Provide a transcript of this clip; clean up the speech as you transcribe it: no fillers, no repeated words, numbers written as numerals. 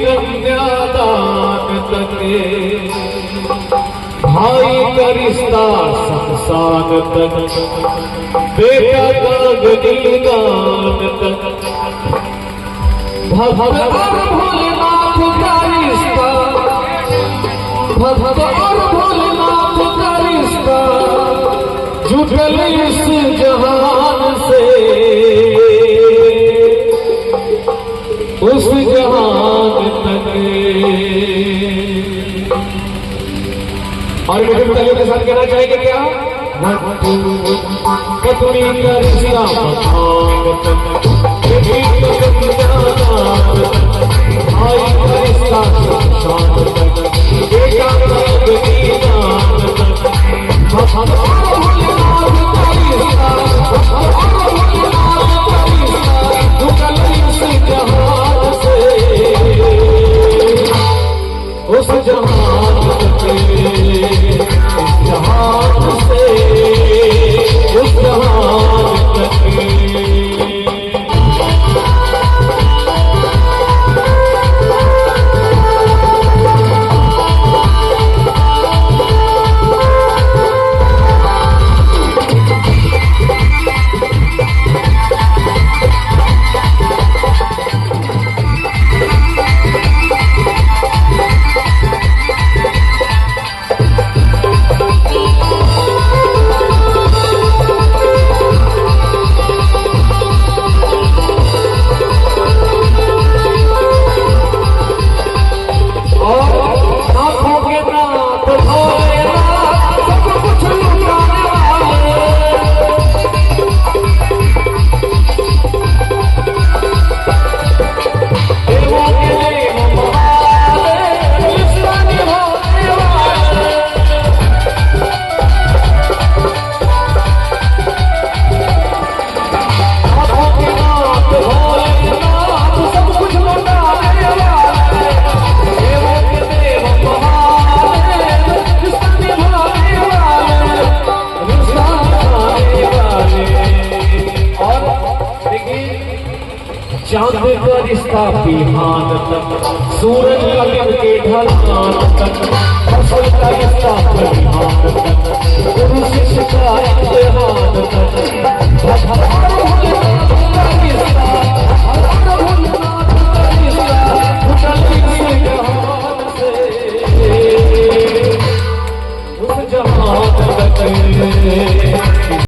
कन्यादान तके भाई का रिश्ता शमशान तक, बेटा का बलिदान तक, भगत और भोलेनाथ का रिश्ता, भगत और भोलेनाथ का रिश्ता जुटल इस जहान से उस जहान तक। और मुझे तालियों के साथ कहना चाहेंगे क्या? पत्नी का रिश्ता भाई का रिश्ता शमशान तक, बेटा का बलिदान तक, भगवान भोलेनाथ का रिश्ता, भगवान भोलेनाथ का रिश्ता जुटल इस जहान से उस जहान तक, इस जहान से उस जहान तक। चांद का रिश्ता बिहान तक, सूरज ललित के ढलान तक, फसल का रिश्ता बिहान तक, गुरु शिष्य का इम्तिहान तक।